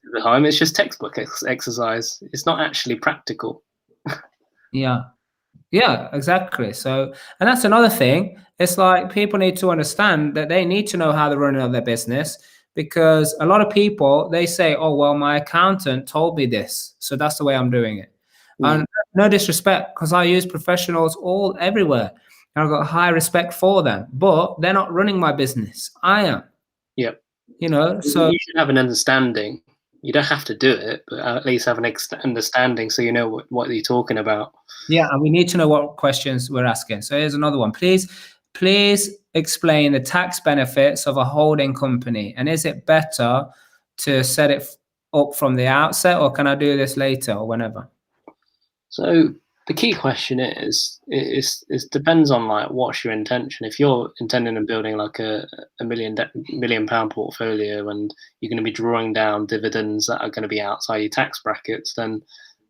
of the time it's just textbook exercise. It's not actually practical. Yeah, exactly. So, and that's another thing. It's like people need to understand that they need to know how they're running their business, because a lot of people, they say, oh, well, my accountant told me this, so that's the way I'm doing it. And no disrespect, because I use professionals everywhere, and I've got high respect for them, but they're not running my business. I am. Yep. So you should have an understanding. You don't have to do it, but at least have an understanding so you know what you're talking about. Yeah, and we need to know what questions we're asking. So here's another one. Please explain the tax benefits of a holding company, and is it better to set it up from the outset, or can I do this later or whenever? So The key question is depends on like what's your intention. If you're intending on building like a million pound portfolio and you're going to be drawing down dividends that are going to be outside your tax brackets, then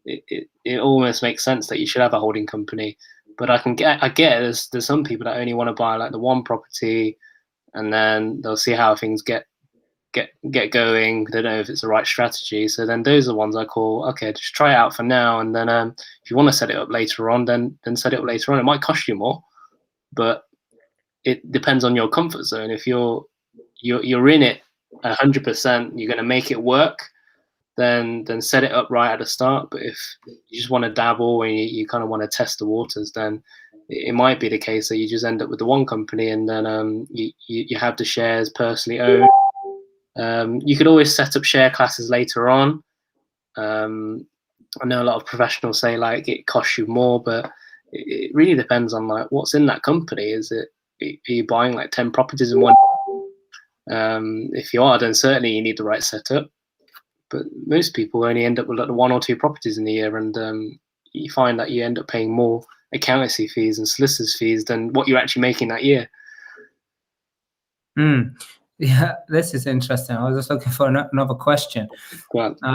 it almost makes sense that you should have a holding company. But I get there's some people that only want to buy like the one property and then they'll see how things get going. They don't know if it's the right strategy. So then those are the ones I call, okay, just try it out for now. And then if you want to set it up later on, then set it up later on. It might cost you more, but it depends on your comfort zone. If you're in it 100%, you're going to make it work, then set it up right at the start. But if you just want to dabble and you kind of want to test the waters, then it might be the case that you just end up with the one company and then you have the shares personally owned. You could always set up share classes later on. I know a lot of professionals say like it costs you more, but it really depends on like what's in that company. Are you buying like 10 properties in one? If you are, then certainly you need the right setup. But most people only end up with like one or two properties in the year, and you find that you end up paying more accountancy fees and solicitors fees than what you're actually making that year. Yeah, this is interesting. I was just looking for another question. Well, I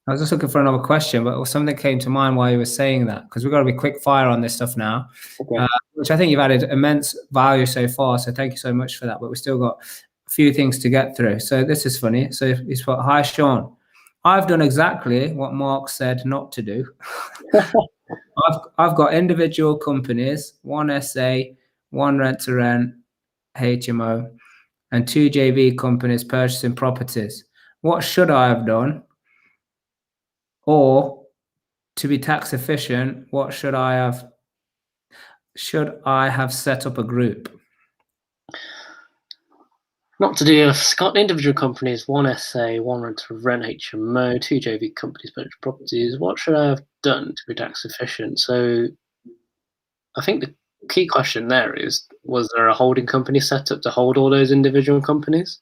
was just looking for another question, but something came to mind while you were saying that, because we've got to be quick fire on this stuff now, okay. which I think you've added immense value so far. So thank you so much for that. But we've still got a few things to get through. So this is funny. So he's put, hi, Sean. I've done exactly what Mark said not to do. I've got individual companies, one SA, one rent-to-rent, HMO, and 2 JV companies purchasing properties. What should I have done? Or to be tax efficient, what should I have? Should I have set up a group? Not to do. I've got individual companies, one SA, one rent-to-rent HMO, 2 JV companies purchase properties. What should I have done to be tax efficient? So I think the key question there is, was there a holding company set up to hold all those individual companies?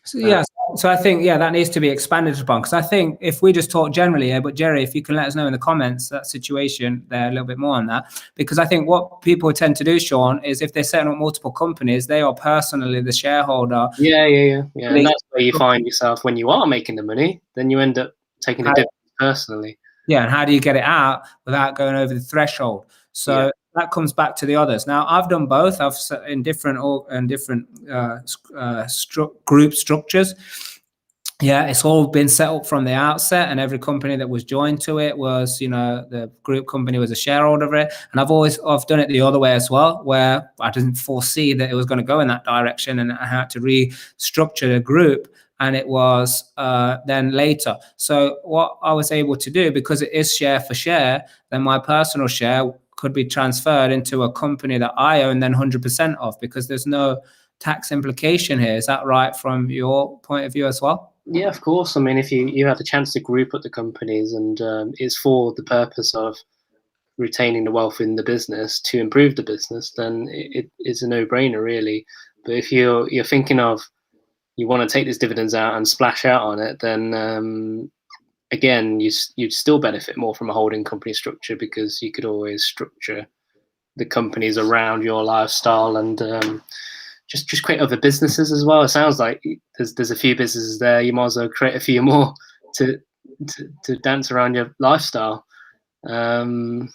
So, yeah, so I think, yeah, that needs to be expanded upon, because I think if we just talk generally here, but Jerry, if you can let us know in the comments that situation there a little bit more on that, because I think what people tend to do, Sean, is if they're setting up multiple companies, they are personally the shareholder. Yeah. And that's where you find yourself when you are making the money, then you end up taking the dividends personally. Yeah, and how do you get it out without going over the threshold? So that comes back to the others. Now, I've done both. I've set in different group structures. Yeah, it's all been set up from the outset, and every company that was joined to it was, the group company was a shareholder of it. And I've done it the other way as well, where I didn't foresee that it was going to go in that direction, and I had to restructure the group. And it was then later. So what I was able to do, because it is share for share, then my personal share could be transferred into a company that I own then 100% of, because there's no tax implication here. Is that right from your point of view as well? Yeah, of course. I mean, if you have the chance to group up the companies and it's for the purpose of retaining the wealth in the business to improve the business, then it's a no-brainer, really. But if you're thinking of you want to take these dividends out and splash out on it, then again, you'd still benefit more from a holding company structure, because you could always structure the companies around your lifestyle and just create other businesses as well. It sounds like there's a few businesses there. You might as well create a few more to dance around your lifestyle. Like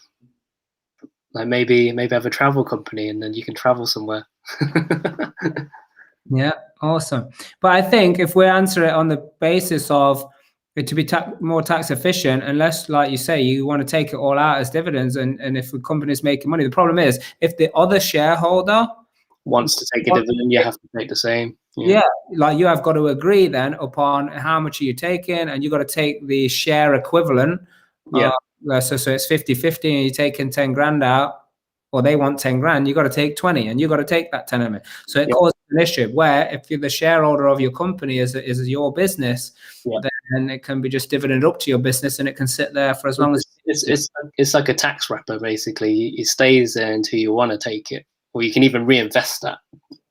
maybe have a travel company, and then you can travel somewhere. Yeah, awesome. But I think if we answer it on the basis of it to be more tax efficient, unless, like you say, you want to take it all out as dividends, and if the company's making money, the problem is if the other shareholder wants to take a dividend, you have to take the same. Yeah, like you have got to agree then upon how much are you taking, and you got to take the share equivalent. Yeah. So it's 50-50, and you're taking 10 grand out, or they want 10 grand, you got to take 20, and you got to take that 10 of it. So it causes an issue where if you're the shareholder of your company is your business, then it can be just dividend up to your business, and it can sit there for as long as it's like a tax wrapper, basically. It stays there until you want to take it, or you can even reinvest that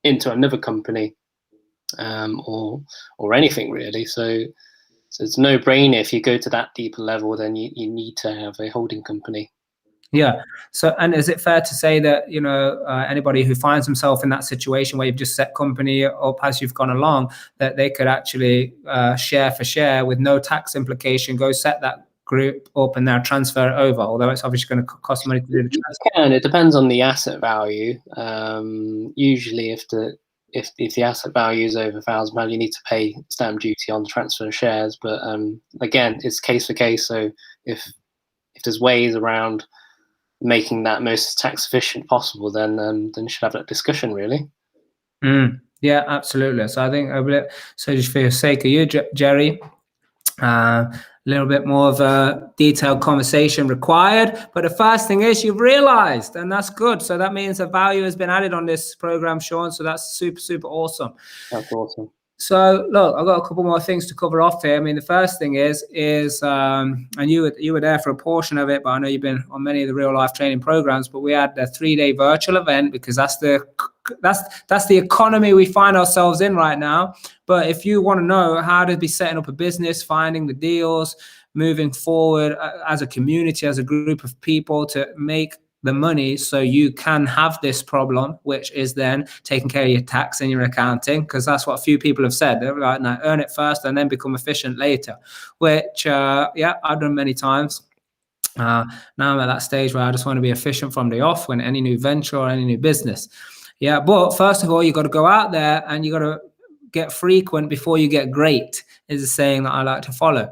into another company, or anything really. So it's no brainer. If you go to that deeper level, then you need to have a holding company. Yeah. So, and is it fair to say that, anybody who finds himself in that situation where you've just set company up as you've gone along, that they could actually share for share with no tax implication, go set that group up and now transfer it over, although it's obviously going to cost money to do the transfer? And it depends on the asset value. Usually, if the asset value is over £1,000, you need to pay stamp duty on the transfer of shares. But again, it's case for case. So if there's ways around making that most tax efficient possible, then you should have that discussion, really. Yeah, absolutely. So I think so just for the sake of you, Jerry, a little bit more of a detailed conversation required. But the first thing is you've realized, and that's good. So that means a value has been added on this program, Sean. So that's super, super awesome. That's awesome. So look, I've got a couple more things to cover off here. I mean, the first thing is, and you were there for a portion of it, but I know you've been on many of the real life training programs. But we had a 3-day virtual event because that's the economy we find ourselves in right now. But if you want to know how to be setting up a business, finding the deals, moving forward as a community, as a group of people to make the money so you can have this problem, which is then taking care of your tax and your accounting, because that's what a few people have said. They're like, no, earn it first and then become efficient later, which, I've done many times. Now I'm at that stage where I just want to be efficient from the off when any new venture or any new business. Yeah, but first of all, you got to go out there and you got to get frequent before you get great, is a saying that I like to follow.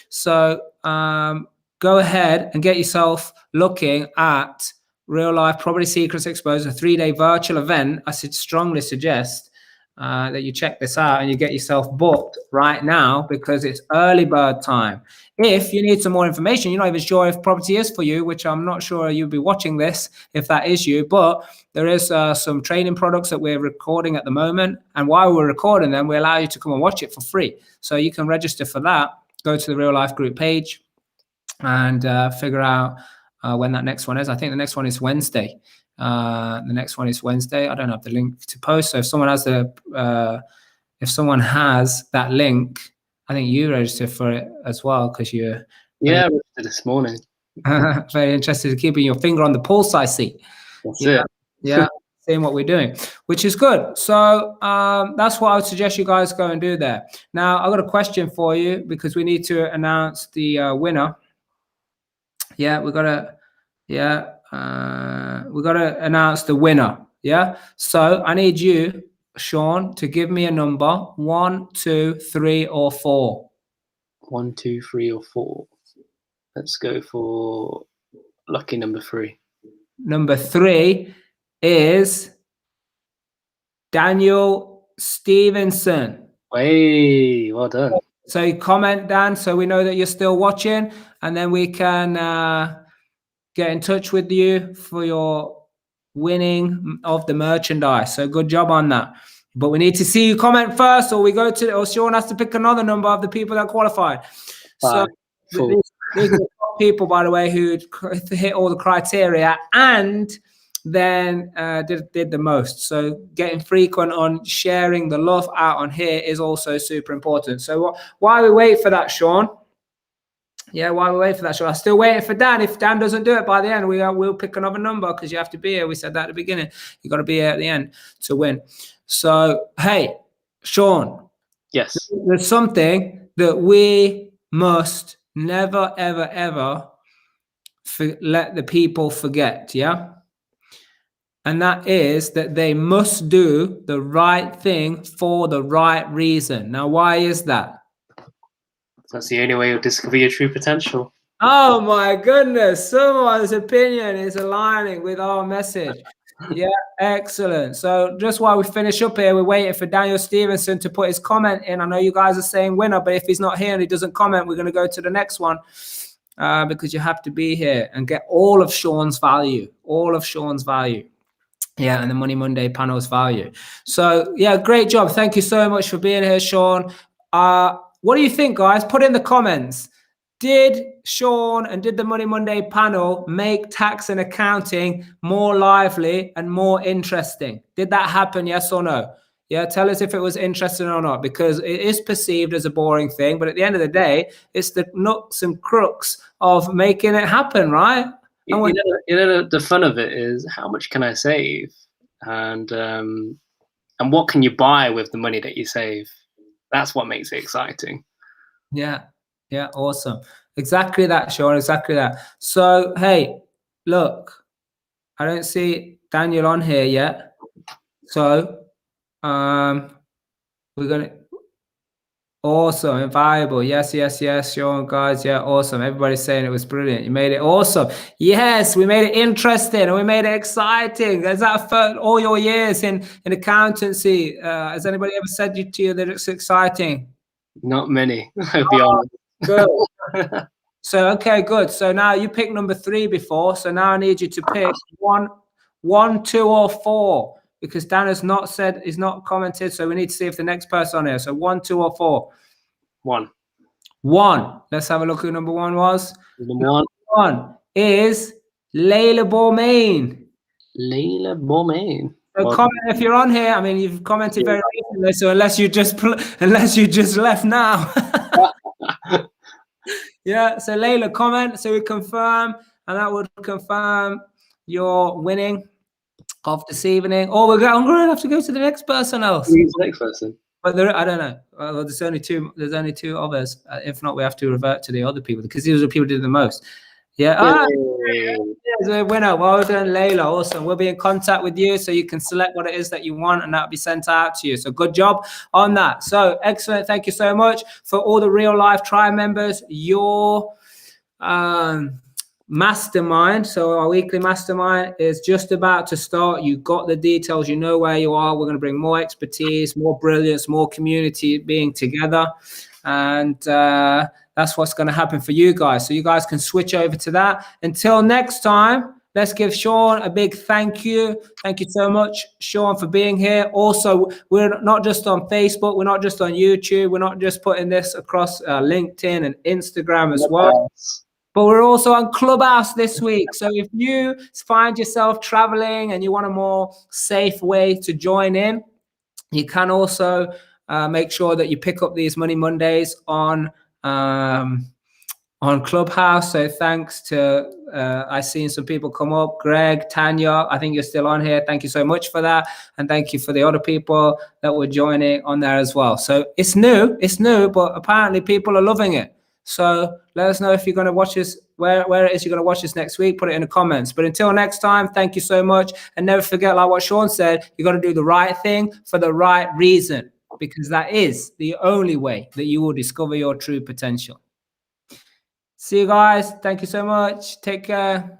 So go ahead and get yourself looking at Real Life Property Secrets Exposed, a 3-day virtual event. I should strongly suggest that you check this out and you get yourself booked right now because it's early bird time. If you need some more information, you're not even sure if property is for you, which I'm not sure you'll be watching this if that is you, but there is some training products that we're recording at the moment. And while we're recording them, we allow you to come and watch it for free. So you can register for that. Go to the Real Life Group page and figure out when that next one is. I think the next one is Wednesday. I don't have the link to post. So if someone has that link, I think you register for it as well because you're I registered this morning. very interested in keeping your finger on the pulse, I see. That's it. Yeah, seeing what we're doing, which is good. So that's what I would suggest you guys go and do there. Now, I've got a question for you because we need to announce the winner. Yeah, we got to announce the winner. Yeah. So I need you, Sean, to give me a number: 1, 2, 3, or 4. 1, 2, 3, or 4. Let's go for lucky number 3. Number 3 is Daniel Stevenson. Hey, well done. So you comment, Dan, so we know that you're still watching, and then we can get in touch with you for your winning of the merchandise. So good job on that. But we need to see you comment first, or Sean has to pick another number of the people that qualified. 5, 4. These are the people, by the way, who hit all the criteria and then did the most. So getting frequent on sharing the love out on here is also super important. So while we wait for that, Sean, I'm still waiting for Dan. If Dan doesn't do it by the end, we'll pick another number because you have to be here. We said that at the beginning. You got to be here at the end to win. So, hey, Sean. Yes. There's something that we must never, ever, ever let the people forget, yeah? And that is that they must do the right thing for the right reason. Now, why is that? That's the only way you'll discover your true potential. Oh my goodness, someone's opinion is aligning with our message. Yeah, excellent. So just while we finish up here, we're waiting for Daniel Stevenson to put his comment in. I know you guys are saying winner, but if he's not here and he doesn't comment, we're going to go to the next one because you have to be here and get all of Sean's value, Yeah, and the Money Monday panel's value. So, yeah, great job. Thank you so much for being here, Sean. What do you think, guys? Put in the comments. Did Sean and did the Money Monday panel make tax and accounting more lively and more interesting? Did that happen, yes or no? Yeah, tell us if it was interesting or not, because it is perceived as a boring thing. But at the end of the day, it's the nuts and crux of making it happen, right? And The fun of it is how much can I save, and what can you buy with the money that you save? That's what makes it exciting. yeah, yeah, awesome. Exactly that, Sean. Exactly that. So, hey, look, I don't see Daniel on here yet. So, we're gonna awesome and valuable. Yes, yes, yes, Sean, guys. Yeah, awesome. Everybody's saying it was brilliant. You made it awesome. Yes, we made it interesting and we made it exciting. Is that for all your years in accountancy? Has anybody ever said to you that it's exciting? Not many, I'll be honest. Good. So, okay, good. So now you picked number 3 before. So now I need you to pick one, 2, or 4, because Dan has not said, he's not commented. So we need to see if the next person on here. So 1, 2, or 4. 1. 1. Let's have a look who number 1 was. Number 1. 1 is Layla Bormain. Layla Bormain. So Well, comment if you're on here. I mean, you've commented very recently, so unless you just left now. Yeah, so Layla, comment so we confirm, and that would confirm your winning of this evening. Oh, I'm going to have to go to the next person else. who's the next person? But I don't know. Well, there's only 2. There's only 2 of us. If not, we have to revert to the other people because these are the people who did the most. Yeah. There's a winner. Well done, Layla. Awesome. We'll be in contact with you so you can select what it is that you want and that'll be sent out to you. So good job on that. So excellent. Thank you so much for all the real life tribe members. Your mastermind, so our weekly mastermind is just about to start. You got the details, you know where you are. We're going to bring more expertise, more brilliance, more community being together, and that's what's going to happen for you guys. So you guys can switch over to that. Until next time, let's give Sean a big thank you. Thank you so much, Sean, for being here. Also, we're not just on Facebook, we're not just on YouTube, we're not just putting this across LinkedIn and Instagram as well. But we're also on Clubhouse this week. So if you find yourself traveling and you want a more safe way to join in, you can also make sure that you pick up these Money Mondays on Clubhouse. So thanks to, I've seen some people come up. Greg, Tanya, I think you're still on here. Thank you so much for that. And thank you for the other people that were joining on there as well. So it's new, but apparently people are loving it. So let us know if you're going to watch this, where it is you're going to watch this next week. Put it in the comments. But until next time, thank you so much. And never forget, like what Sean said, you got to do the right thing for the right reason, because that is the only way that you will discover your true potential. See you guys. Thank you so much. Take care.